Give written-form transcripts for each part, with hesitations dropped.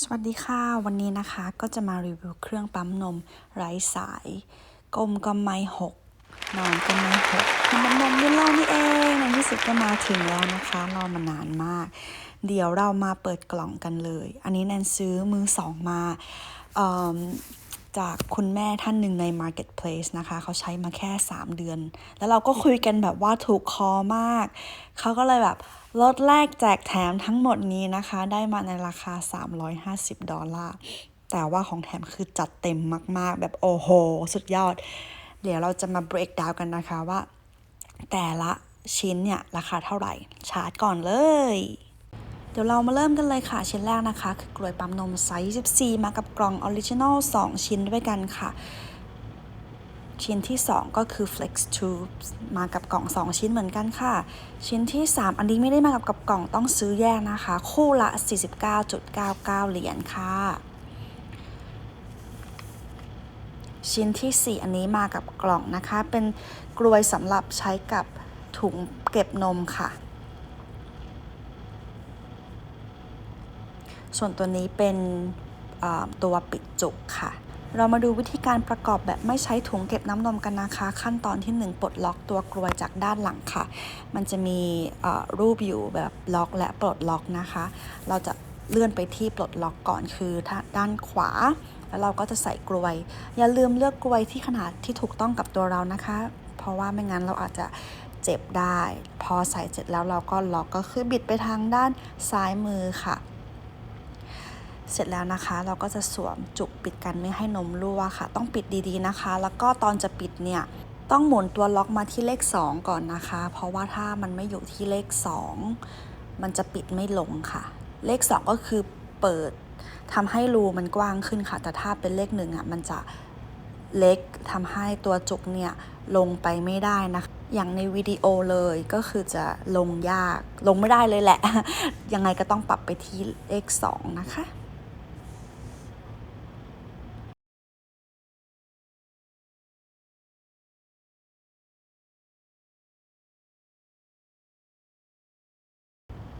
สวัสดีค่ะวันนี้นะคะก็จะมารีวิวเครื่องปั๊มนมไร้สายกลมก็ไม่หกนอนก็ไม่หกทำนมรุ่นเรานี่เองในที่สุดก็มาถึงแล้วนะคะรอมานานมากเดี๋ยวเรามาเปิดกล่องกันเลยอันนี้แนนซื้อมือสองมาจากคุณแม่ท่านหนึ่งใน Marketplace นะคะเขาใช้มาแค่3เดือนแล้วเราก็คุยกันแบบว่าถูกคอมากเขาก็เลยแบบลดแลกแจกแถมทั้งหมดนี้นะคะได้มาในราคา$350แต่ว่าของแถมคือจัดเต็มมากๆแบบโอ้โหสุดยอดเดี๋ยวเราจะมา break down กันนะคะว่าแต่ละชิ้นเนี่ยราคาเท่าไหร่ชาร์จก่อนเลยเดี๋ยวเรามาเริ่มกันเลยค่ะชิ้นแรกนะคะคือกล้วยปั๊มนมไซส์14มากับกล่องออริจินอล2ชิ้นด้วยกันค่ะชิ้นที่2ก็คือ Flex Tubes มากับกล่อง2ชิ้นเหมือนกันค่ะชิ้นที่3อันนี้ไม่ได้มากับกล่องต้องซื้อแยกนะคะคู่ละ 49.99 เหรียญค่ะชิ้นที่4อันนี้มากับกล่องนะคะเป็นกลวยสำหรับใช้กับถุงเก็บนมค่ะส่วนตัวนี้เป็นตัวปิดจุกค่ะเรามาดูวิธีการประกอบแบบไม่ใช้ถุงเก็บน้ำนมกันนะคะขั้นตอนที่1ปลดล็อกตัวกลวยจากด้านหลังค่ะมันจะมีรูปอยู่แบบล็อกและปลดล็อกนะคะเราจะเลื่อนไปที่ปลดล็อกก่อนคือด้านขวาแล้วเราก็จะใส่กลวยอย่าลืมเลือกกลวยที่ขนาดที่ถูกต้องกับตัวเรานะคะเพราะว่าไม่งั้นเราอาจจะเจ็บได้พอใส่เสร็จแล้วเราก็ล็อกก็คือบิดไปทางด้านซ้ายมือค่ะเสร็จแล้วนะคะเราก็จะสวมจุกปิดกันไม่ให้นมรั่วค่ะต้องปิดดีๆนะคะแล้วก็ตอนจะปิดเนี่ยต้องหมุนตัวล็อกมาที่เลข2ก่อนนะคะเพราะว่าถ้ามันไม่อยู่ที่เลข2มันจะปิดไม่ลงค่ะเลข2ก็คือเปิดทำให้รูมันกว้างขึ้นค่ะแต่ถ้าเป็นเลข1อ่ะมันจะเล็กทำให้ตัวจุกเนี่ยลงไปไม่ได้นะคะอย่างในวิดีโอเลยก็คือจะลงยากลงไม่ได้เลยแหละ ยังไงก็ต้องปรับไปที่เลข2นะคะ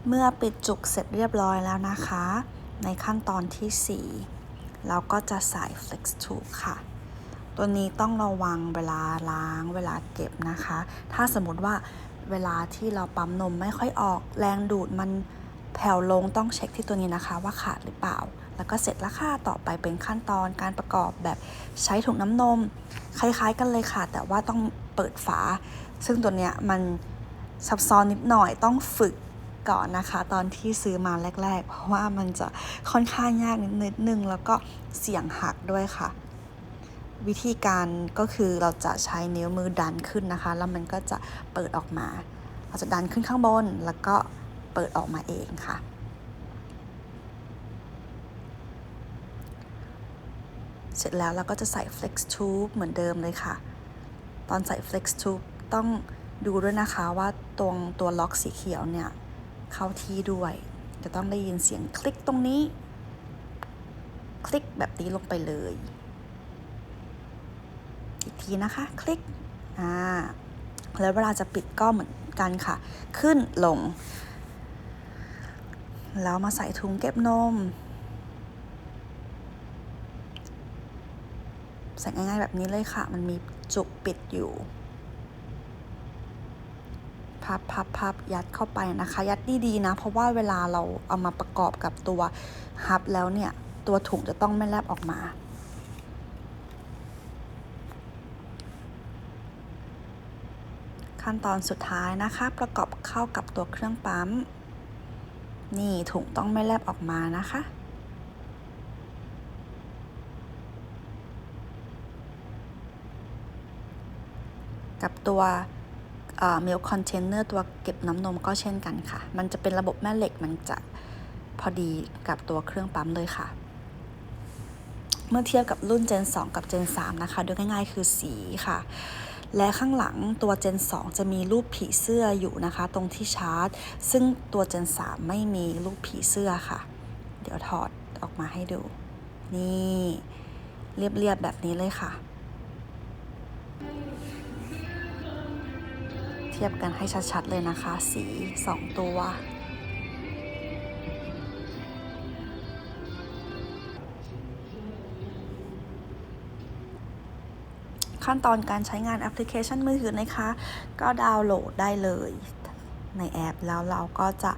เมื่อปิดจุกเสร็จเรียบร้อยแล้วนะคะในขั้นตอนที่4เราก็จะใส่ Flex Tube ค่ะตัวนี้ต้องระวังเวลาล้างเวลาเก็บนะคะถ้าสมมติว่าเวลาที่เราปั๊มนมไม่ค่อยออกแรงดูดมันแผ่วลงต้องเช็คที่ตัวนี้นะคะว่าขาดหรือเปล่าแล้วก็เสร็จแล้วค่ะต่อไปเป็นขั้นตอนการประกอบแบบใช้ถุงน้ำนมคล้ายๆกันเลยค่ะแต่ว่าต้องเปิดฝาซึ่งตัวเนี้ยมันซับซ้อนนิดหน่อยต้องฝึกก่อนนะคะตอนที่ซื้อมาแรกๆเพราะว่ามันจะค่อนข้างยากนิดนึงแล้วก็เสี่ยงหักด้วยค่ะวิธีการก็คือเราจะใช้นิ้วมือดันขึ้นนะคะแล้วมันก็จะเปิดออกมาเราจะดันขึ้นข้างบนแล้วก็เปิดออกมาเองค่ะเสร็จแล้วเราก็จะใส่ Flex Tube เหมือนเดิมเลยค่ะตอนใส่ Flex Tube ต้องดูด้วยนะคะว่าตรงตัวล็อกสีเขียวเนี่ยเข้าที่ด้วยจะต้องได้ยินเสียงคลิกตรงนี้คลิกแบบนี้ลงไปเลยอีกทีนะคะคลิกแล้วเวลาจะปิดก็เหมือนกันค่ะขึ้นลงแล้วมาใส่ถุงเก็บนมใส่ง่ายๆแบบนี้เลยค่ะมันมีจุกปิดอยู่พับยัดเข้าไปนะคะยัดดีๆนะเพราะว่าเวลาเราเอามาประกอบกับตัวฮับแล้วเนี่ยตัวถุงจะต้องไม่แลบออกมาขั้นตอนสุดท้ายนะคะประกอบเข้ากับตัวเครื่องปั๊มนี่ถุงต้องไม่แลบออกมานะคะกับตัวmilk container ตัวเก็บน้ำนมก็เช่นกันค่ะมันจะเป็นระบบแม่เหล็กมันจะพอดีกับตัวเครื่องปั๊มเลยค่ะเมื่อเทียบกับรุ่น Gen 2 กับ Gen 3 นะคะโดยง่ายๆคือสีค่ะและข้างหลังตัว Gen 2 จะมีรูปผีเสื้ออยู่นะคะตรงที่ชาร์จซึ่งตัว Gen 3 ไม่มีรูปผีเสื้อค่ะเดี๋ยวถอดออกมาให้ดูนี่เรียบๆแบบนี้เลยค่ะเทียบกันให้ชัดๆเลยนะคะสี2ตัว ขั้นตอนการใช้งานแอปพลิเคชันมือถือนะคะก็ดาวน์โหลดได้เลยในแอปแล้วเราก็จะ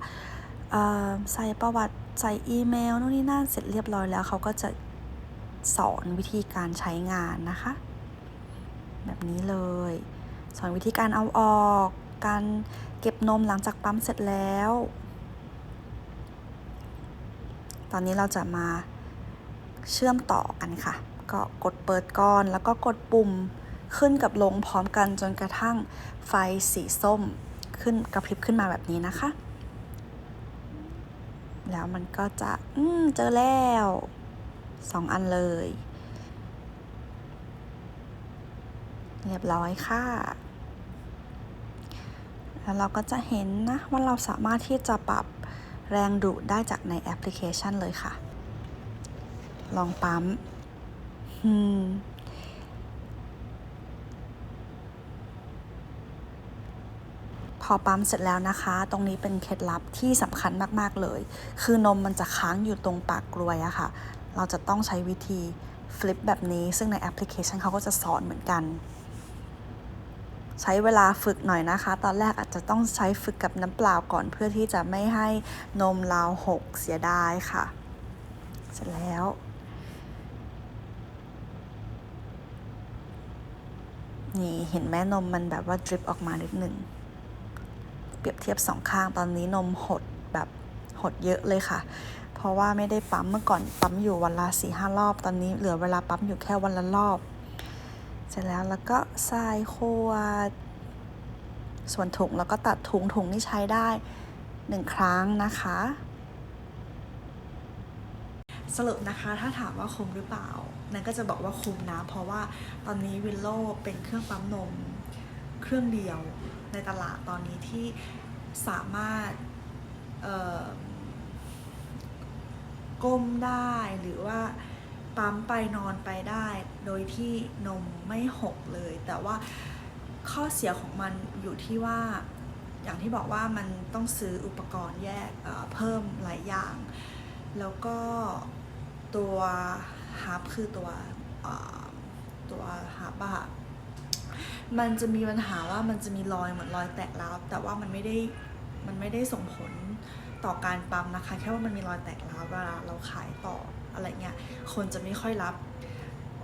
ใส่ประวัติใส่อีเมลนู่นนี่นั่นเสร็จเรียบร้อยแล้วเขาก็จะสอนวิธีการใช้งานนะคะแบบนี้เลยสอนวิธีการเอาออกการเก็บนมหลังจากปั๊มเสร็จแล้วตอนนี้เราจะมาเชื่อมต่อกันค่ะก็กดเปิดก่อนแล้วก็กดปุ่มขึ้นกับลงพร้อมกันจนกระทั่งไฟสีส้มขึ้นกระพริบขึ้นมาแบบนี้นะคะแล้วมันก็จะเจอแล้ว2 อันเลยเรียบร้อยค่ะแล้วเราก็จะเห็นนะว่าเราสามารถที่จะปรับแรงดูดได้จากในแอปพลิเคชันเลยค่ะลองปั๊มพอปั๊มเสร็จแล้วนะคะตรงนี้เป็นเคล็ดลับที่สำคัญมากๆเลยคือนมมันจะค้างอยู่ตรงปากกรวยอะค่ะเราจะต้องใช้วิธีฟลิปแบบนี้ซึ่งในแอปพลิเคชันเขาก็จะสอนเหมือนกันใช้เวลาฝึกหน่อยนะคะตอนแรกอาจจะต้องใช้ฝึกกับน้ำเปล่าก่อนเพื่อที่จะไม่ให้นมเราหกเสียดายค่ะเสร็จแล้วนี่เห็นแม่นมมันแบบว่าดริปออกมานิดนึงเปรียบเทียบ2 ข้างตอนนี้นมหดแบบหดเยอะเลยค่ะเพราะว่าไม่ได้ปั๊มเมื่อก่อนปั๊มอยู่วันละ 4-5 รอบตอนนี้เหลือเวลาปั๊มอยู่แค่วันละรอบเสร็จแล้วก็ใส่ขวดส่วนถุงแล้วก็ตัดถุงนี่ใช้ได้1 ครั้งนะคะสรุปนะคะถ้าถามว่าคุ้มหรือเปล่านั่นก็จะบอกว่าคุ้มนะเพราะว่าตอนนี้วิลโลเป็นเครื่องปั๊มนมเครื่องเดียวในตลาดตอนนี้ที่สามารถก้มได้หรือว่าปั๊มไปนอนไปได้โดยที่นมไม่หกเลยแต่ว่าข้อเสียของมันอยู่ที่ว่าอย่างที่บอกว่ามันต้องซื้ออุปกรณ์แยกเพิ่มหลายอย่างแล้วก็ตัวฮับคือตัวฮับอะมันจะมีปัญหาว่ามันจะมีรอยเหมือนรอยแตกร้าวแต่ว่ามันไม่ได้ส่งผลต่อการปั๊มนะคะแค่ว่ามันมีรอยแตกร้าวเวลาเราขายต่ออะไรเงี้ยคนจะไม่ค่อยรับ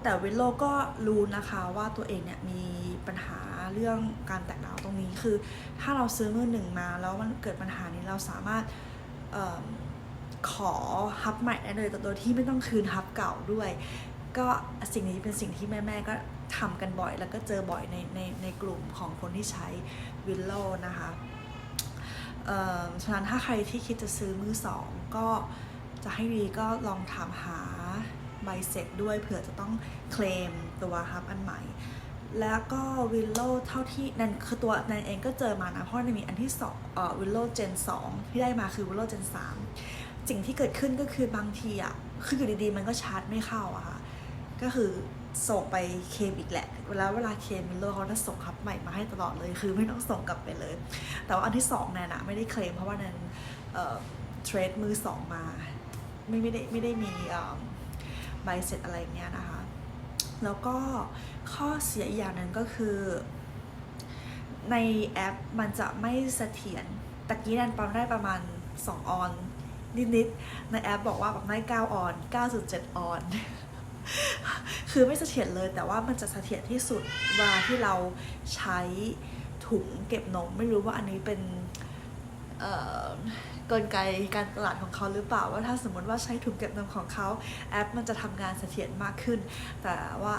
แต่วิลโลก็รู้นะคะว่าตัวเองเนี่ยมีปัญหาเรื่องการแตกร้าวตรงนี้คือถ้าเราซื้อมือหนึ่งมาแล้วมันเกิดปัญหานี้เราสามารถขอฮับใหม่ได้เลยโดยที่ไม่ต้องคืนฮับเก่าด้วยก็สิ่งนี้เป็นสิ่งที่แม่ก็ทำกันบ่อยแล้วก็เจอบ่อยในกลุ่มของคนที่ใช้วิลโลนะคะฉะนั้นถ้าใครที่คิดจะซื้อมือสองก็จะให้ดีก็ลองถามหาใบเสร็จด้วยเผื่อจะต้องเคลมตัวฮับอันใหม่แล้วก็วิลโลเท่าที่นั่นคือตัวนั่นเองก็เจอมานะเพราะมันมีอันที่2วิลโลเจน2ที่ได้มาคือวิลโลเจน3สิ่งที่เกิดขึ้นก็คือบางทีอ่ะคืออยู่ดีๆมันก็ชาร์จไม่เข้าอะค่ะก็คือส่งไปเคลมอีกแหละเวลาเคลมวิลโลเขาจะส่งฮับใหม่มาให้ตลอดเลยคือไม่ต้องส่งกลับไปเลยแต่ว่าอันที่2เนี่ยนะไม่ได้เคลมเพราะว่านั้นเทรดมือ2มาไม่ได้มีใบเสร็จอะไรเงี้ยนะคะแล้วก็ข้อเสียอีกอย่างนึงก็คือในแอปมันจะไม่เสถียรตะกี้นันปั๊มได้ประมาณ2 ออนนิดๆในแอปบอกว่าปั๊มได้9 ออน 9.7 ออนคือไม่เสถียรเลยแต่ว่ามันจะเสถียรที่สุดเวลาที่เราใช้ถุงเก็บนมไม่รู้ว่าอันนี้เป็นกลไกการตลาดของเขาหรือเปล่าว่าถ้าสมมติว่าใช้ถุงเก็บนมของเขาแอปมันจะทำงานเสถียรมากขึ้นแต่ว่า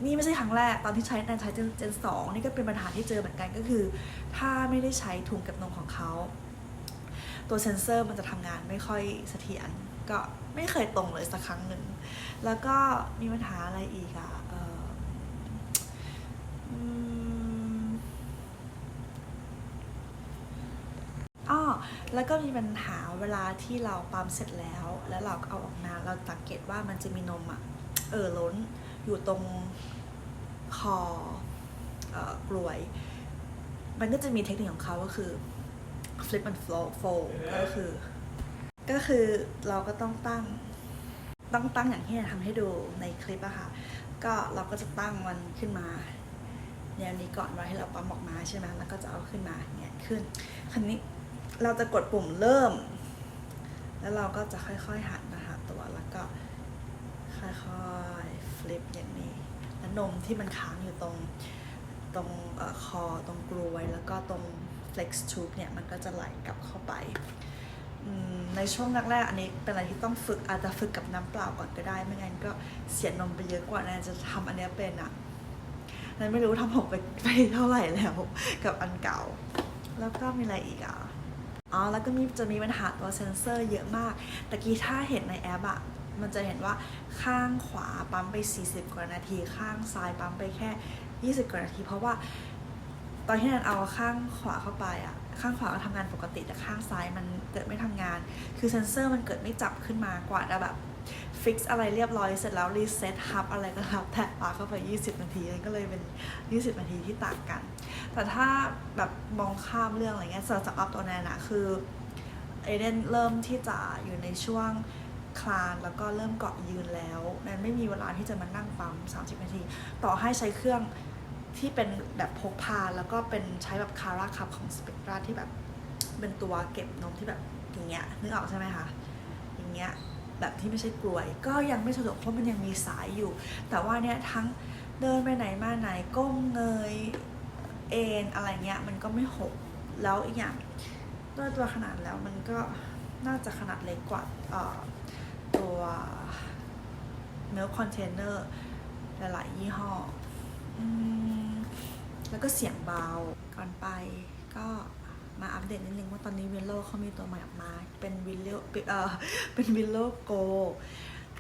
นี่ไม่ใช่ครั้งแรกตอนที่ใช้เจน2นี่ก็เป็นปัญหาที่เจอเหมือนกันก็คือถ้าไม่ได้ใช้ถุงเก็บนมของเขาตัวเซนเซอร์มันจะทำงานไม่ค่อยเสถียรก็ไม่เคยตรงเลยสักครั้งหนึ่งแล้วก็มีปัญหาอะไรอีกอะแล้วก็มีปัญหาเวลาที่เราปั๊มเสร็จแล้วเราเอาออกมาเราสังเกตว่ามันจะมีนมล้นอยู่ตรงคอกลวยมันก็จะมีเทคนิคของเขาก็คือ flip and fold ก็คือเราก็ต้องตั้งอย่างที่ทำให้ดูในคลิปอะค่ะ ก็เราก็จะตั้งมันขึ้นมาแนวนี้ก่อนไว้ให้เราปั๊มออกมาใช่ไหมแล้วก็จะเอาขึ้นมาเนี่ยขึ้นคราวนี้เราจะกดปุ่มเริ่มแล้วเราก็จะค่อยๆหันนะคะตัวแล้วก็ค่อยๆฟลิปอย่างนี้แล้วนมที่มันค้างอยู่ตรงคอตรงกลวยแล้วก็ตรง flex tube เนี่ยมันก็จะไหลกลับเข้าไปในช่วงแรกๆอันนี้เป็นอะไรที่ต้องฝึกอาจจะฝึกกับน้ำเปล่าก่อนก็ได้ไม่งั้นก็เสียนมไปเยอะกว่านะจะทำอันนี้เป็นอ่ะนั้นไม่รู้ทำผมไปเท่าไหร่แล้วกับอันเก่าแล้วก็มีอะไรอีกอ่ะแล้วก็จะมีปัญหาตัวเซนเซอร์เยอะมากตะกี้ถ้าเห็นในแอปอ่ะมันจะเห็นว่าข้างขวาปั๊มไป40กว่านาทีข้างซ้ายปั๊มไปแค่20กว่านาทีเพราะว่าตอนที่นันเอาข้างขวาเข้าไปอ่ะข้างขวาก็ทำงานปกติแต่ข้างซ้ายมันเกิดไม่ทำงานคือเซนเซอร์มันเกิดไม่จับขึ้นมากว่าจะแบบฟิกซ์อะไรเรียบร้อยเสร็จแล้วรีเซ็ตฮับอะไรก็แล้วแต่ปาเข้าไป20นาทีก็เลยเป็น20นาทีที่ต่างกันแต่ถ้าแบบมองข้ามเรื่องอะไรเงี้ยสำหรับอัพตัวแนนอะคือเอเดนเริ่มที่จะอยู่ในช่วงคลานแล้วก็เริ่มเกาะยืนแล้วแนนไม่มีเวลาที่จะมานั่งปั๊ม30นาทีต่อให้ใช้เครื่องที่เป็นแบบพกพาแล้วก็เป็นใช้แบบคาราคัพของสเปกตราที่แบบเป็นตัวเก็บนมที่แบบอย่างเงี้ยนึกออกใช่ไหมคะอย่างเงี้ยแบบที่ไม่ใช่กลวยก็ยังไม่สะดวกเพราะมันยังมีสายอยู่แต่ว่าเนี่ยทั้งเดินไปไหนมาไหนก้มเงยเอ็นอะไรเงี้ยมันก็ไม่หกแล้วอีกอย่างด้วยตัวขนาดแล้วมันก็น่าจะขนาดเล็กกว่าตัว milk container หลายๆยี่ห้อแล้วก็เสียงเบาก่อนไปก็มาอัปเดตนิดนึงว่าตอนนี้วิลโลเขามีตัวใหม่ออกมาเป็นวิลโลโก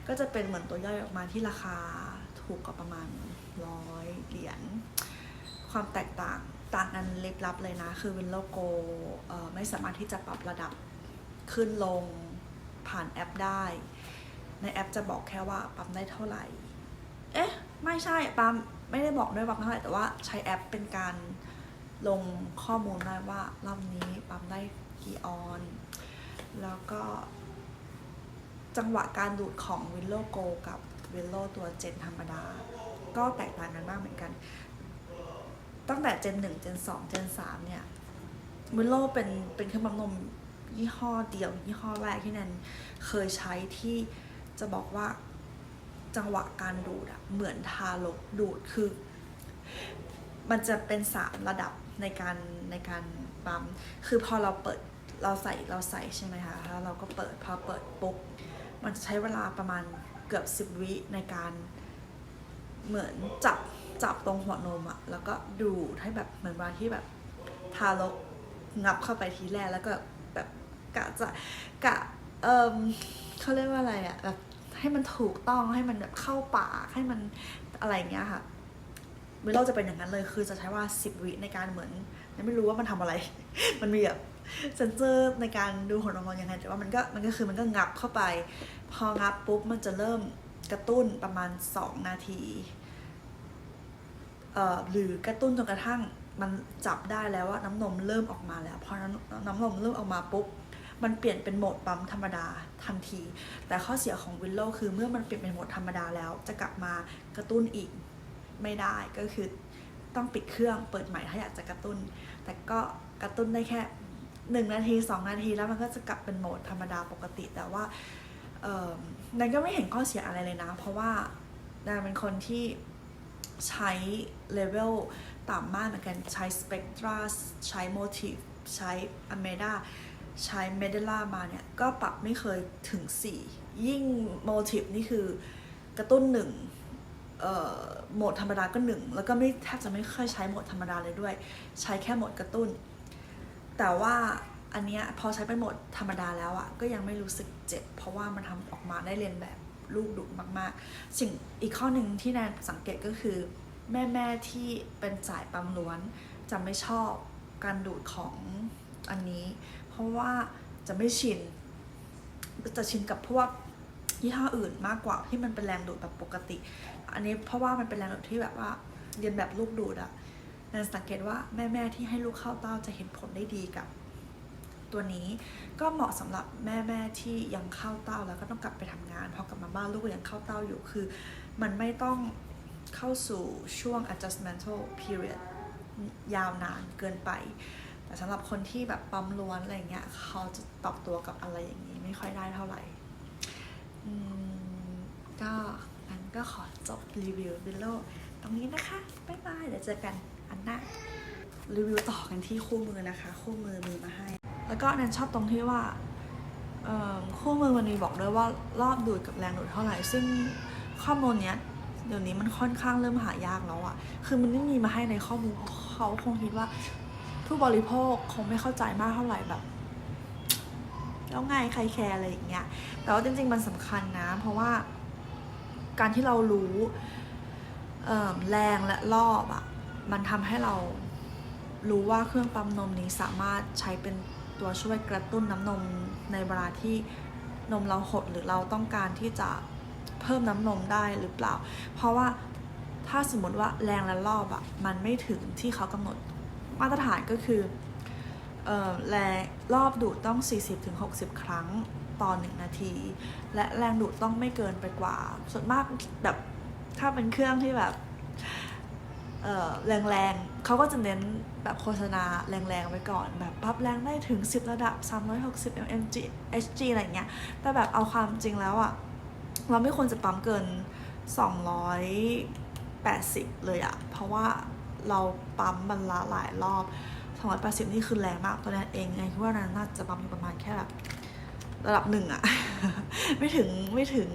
ก็จะเป็นเหมือนตัวย่อยออกมาที่ราคาถูกกว่าประมาณ100 เหรียญความแตกต่างกันลิบลับเลยนะคือวิลโลโกไม่สามารถที่จะปรับระดับขึ้นลงผ่านแอปได้ในแอปจะบอกแค่ว่าปั๊มได้เท่าไหร่ไม่ใช่ปั๊มไม่ได้บอกด้วยปั๊มเท่าไหร่แต่ว่าใช้แอปเป็นการลงข้อมูลได้ว่ารอบนี้ปั๊มได้กี่ออนแล้วก็จังหวะการดูดของวิลโลโกกับวิลโลตัวเจนธรรมดาก็แตกต่างกันมากเหมือนกันตั้งแต่เจน1เจน2เจน3เนี่ยวิลโลเป็นเครื่องปั๊มนมยี่ห้อเดียวยี่ห้อแรกที่แนนเคยใช้ที่จะบอกว่าจังหวะการดูดเหมือนทารกดูดคือมันจะเป็น3ระดับในการปั๊มคือพอเราเปิดเราใส่ใช่ไหมคะแล้วเราก็เปิดพอเปิดปุ๊บมันจะใช้เวลาประมาณเกือบ10 วิในการเหมือนจับตรงหัวนมอะแล้วก็ดูดให้แบบเหมือนว่าที่แบบทารกงับเข้าไปทีแรกแล้วก็แบบกะเขาเรียกว่าอะไรอะแบบให้มันถูกต้องให้มันแบบเข้าปากให้มันอะไรเงี้ยค่ะวิลโลจะเป็นอย่างนั้นเลยคือจะใช้ว่า10 วิในการเหมือนไม่รู้ว่ามันทำอะไร มันมีแบบเซนเซอร์ในการดูหัวนมยังไงแต่ว่ามันก็งับเข้าไปพองับปุ๊บมันจะเริ่มกระตุ้นประมาณ2 นาทีหรือกระตุ้นจนกระทั่งมันจับได้แล้วว่าน้ำนมเริ่มออกมาแล้วพอน้ำนมเริ่มออกมาปุ๊บมันเปลี่ยนเป็นโหมดปั๊มธรรมดาทันทีแต่ข้อเสียของวิลโลคือเมื่อมันเปลี่ยนเป็นโหมดธรรมดาแล้วจะกลับมากระตุ้นอีกไม่ได้ก็คือต้องปิดเครื่องเปิดใหม่ถ้าอยากจะกระตุ้นแต่ก็กระตุ้นได้แค่1 นาที2 นาทีแล้วมันก็จะกลับเป็นโหมดธรรมดาปกติแต่ว่านันก็ไม่เห็นข้อเสียอะไรเลยนะเพราะว่านันเป็นคนที่ใช้เลเวลต่ำมากเหมือนกันใช้สเปกตราใช้โมทีฟใช้อเมดาใช้เมเดล่ามาเนี่ยก็ปรับไม่เคยถึง4ยิ่งโมทีฟนี่คือกระตุ้น1โหมดธรรมดาก็1แล้วก็แทบจะไม่ค่อยใช้โหมดธรรมดาเลยด้วยใช้แค่โหมดกระตุ้นแต่ว่าอันเนี้ยพอใช้เป็นโหมดธรรมดาแล้วอ่ะก็ยังไม่รู้สึกเจ็บเพราะว่ามันทำออกมาได้เรียนแบบลูกดุมากๆสิ่งอีกข้อหนึ่งที่แนนสังเกตก็คือแม่ที่เป็นสายปั๊มล้วนจะไม่ชอบการดูดของอันนี้เพราะว่าจะไม่ชินจะชินกับพวกยี่ห้ออื่นมากกว่าที่มันเป็นแรงดูดแบบปกติอันนี้เพราะว่ามันเป็นแรงดูดที่แบบว่าเรียนแบบลูกดูดอะแนนสังเกตว่าแม่ที่ให้ลูกเข้าเต้าจะเห็นผลได้ดีกับตัวนี้ก็เหมาะสำหรับแม่ที่ยังเข้าเต้าแล้วก็ต้องกลับไปทำงานพอกลับมาบ้านลูกก็ยังเข้าเต้าอยู่คือมันไม่ต้อง เข้าสู่ช่วง adjustmental period ยาวนานเกินไปแต่สำหรับคนที่แบบปั๊มล้วนอะไรเงี้ยเขาจะปรับตัวกับอะไรอย่างนี้ไม่ค่อยได้เท่าไหร่ก็งั้นก็ขอจบรีวิววิลโลตรงนี้นะคะบ๊ายบายเดี๋ยวเจอกันอันหน้ารีวิวต่อกันที่คู่มือนะคะคู่มือมีมาให้แล้วก็นันชอบตรงที่ว่าคู่มือมันมีบอกด้วยว่ารอบดูดกับแรงดูดเท่าไหร่ซึ่งข้อมูลเนี้ยเดี๋ยวนี้มันค่อนข้างเริ่มหายากแล้วอะคือมันไม่มีมาให้ในข้อมูลเขาคงคิดว่าผู้บริโภคคงไม่เข้าใจมากเท่าไหร่แบบแล้วไงใครแคร์อะไรอย่างเงี้ยแต่ว่าจริงๆมันสำคัญนะเพราะว่าการที่เรารู้แรงและรอบอะมันทำให้เรารู้ว่าเครื่องปั๊มนมนี้สามารถใช้เป็นตัวช่วยกระตุ้นน้ำนมในเวลาที่นมเราหดหรือเราต้องการที่จะเพิ่มน้ำนมได้หรือเปล่าเพราะว่าถ้าสมมติว่าแรงและรอบอะมันไม่ถึงที่เขากำหนดมาตรฐานก็คือแรงรอบดูดต้อง 40-60 ครั้งต่อ1 นาทีและแรงดูดต้องไม่เกินไปกว่าส่วนมากแบบถ้าเป็นเครื่องที่แบบแรงๆเขาก็จะเน้นแบบโฆษณาแรงๆไว้ก่อนแบบปั๊บแรงได้ถึง10ระดับ360 mmHg HG อะไรเงี้ยแต่แบบเอาความจริงแล้วอะเราไม่ควรจะปั๊มเกิน280เลยอะเพราะว่าเราปั๊มบรรละหลายรอบ280นี่คือแรงมากตัวนั้นเองไงคิดว่านั้นน่าจะปั๊มอยู่ประมาณแค่แบบระดับ1อะ ไม่ถึง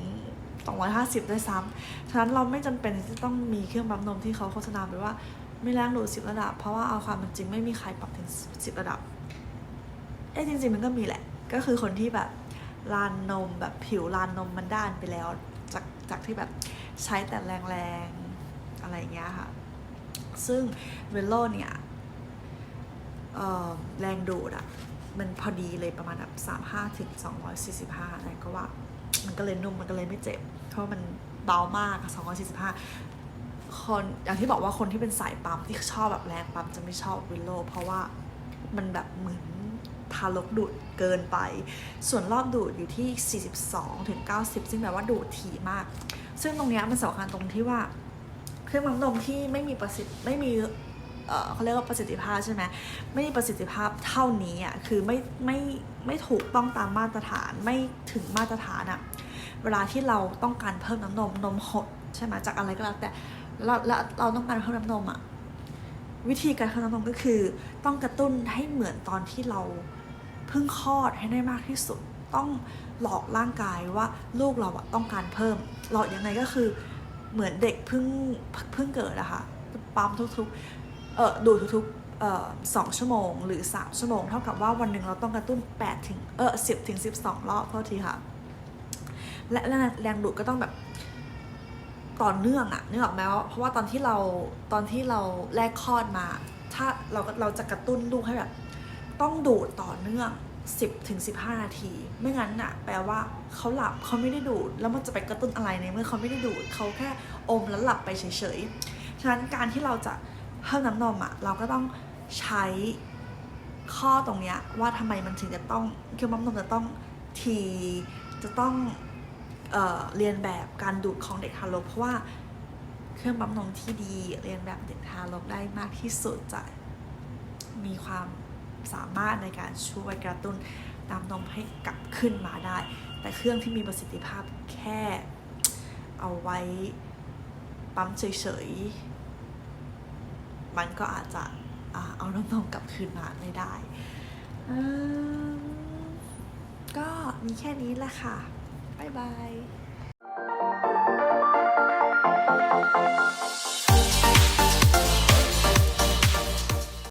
250ด้วยซ้ำฉะนั้นเราไม่จำเป็นที่ต้องมีเครื่องปั๊มนมที่เขาโฆษณาไปว่าไม่แรงดูด10ระดับเพราะว่าเอาความเป็นจริงไม่มีใครปรับถึง10ระดับจริงๆมันก็มีแหละก็คือคนที่แบบลานนมแบบผิวลานนมมันด้านไปแล้วจากที่แบบใช้แต่แรงๆอะไรเงี้ยค่ะซึ่งเวลโลเนี่ยแรงดูดอะมันพอดีเลยประมาณแบบ35 ถึง 245อะไรก็ว่ามันก็เลยนุ่มมันก็เลยไม่เจ็บเพราะมันเบามาก245คนอย่างที่บอกว่าคนที่เป็นสายปั๊มที่ชอบแบบแรงปั๊มจะไม่ชอบวิลโลเพราะว่ามันแบบเหมือนทารกดูดเกินไปส่วนรอบดูดอยู่ที่42 ถึง 90ซึ่งแปลว่าดูดถี่มากซึ่งตรงนี้มันสำคัญตรงที่ว่าเครื่องปั๊มนมที่ไม่มีเขาเรียกว่าประสิทธิภาพใช่ไหมไม่มีประสิทธิภาพเท่านี้อ่ะคือไม่ถูกต้องตามมาตรฐานไม่ถึงมาตรฐานอ่ะเวลาที่เราต้องการเพิ่มน้ำนมนมหดใช่ไหมจากอะไรก็แล้วแต่เราต้องการเพิ่มน้ำนมอ่ะวิธีการเพิ่มน้ำนมก็คือต้องกระตุ้นให้เหมือนตอนที่เราเพิ่งคลอดให้ได้มากที่สุดต้องหลอกร่างกายว่าลูกเราอ่ะต้องการเพิ่มหลอกยังไงก็คือเหมือนเด็กเพิ่งเกิดอะค่ะปั๊มทุกดูทุก2 ชั่วโมงหรือ3 ชั่วโมงเท่ากับว่าวันหนึ่งเราต้องกระตุ้น10 ถึง 12 รอบเท่าทีค่ะและแรงดูดก็ต้องแบบต่อเนื่องอะนึกออกไหมเพราะว่าตอนที่เราแรกคลอดมาถ้าเราจะกระตุ้นลูกให้แบบต้องดูดต่อเนื่อง10 ถึง 15 นาทีไม่งั้นน่ะแปลว่าเขาหลับเขาไม่ได้ดูดแล้วมันจะไปกระตุ้นอะไรในเมื่อเขาไม่ได้ดูดเขาแค่อมแล้วหลับไปเฉยๆฉะนั้นการที่เราจะเพิ่มน้ำนมอ่ะเราก็ต้องใช้ข้อตรงเนี้ยว่าทำไมมันถึงจะต้องเครื่องปั๊มนมจะต้องจะต้องเรียนแบบการดูดของเด็กทารกเพราะว่าเครื่องปั๊มนมที่ดีเรียนแบบเด็กทารกได้มากที่สุดจะมีความสามารถในการช่วยกระตุ้นน้ำนมให้กลับขึ้นมาได้แต่เครื่องที่มีประสิทธิภาพแค่เอาไว้ปั๊มเฉยๆมันก็อาจจะเอาน้ำนมกลับคืนมาไม่ได้ก็มีแค่นี้แหละค่ะบ๊ายบาย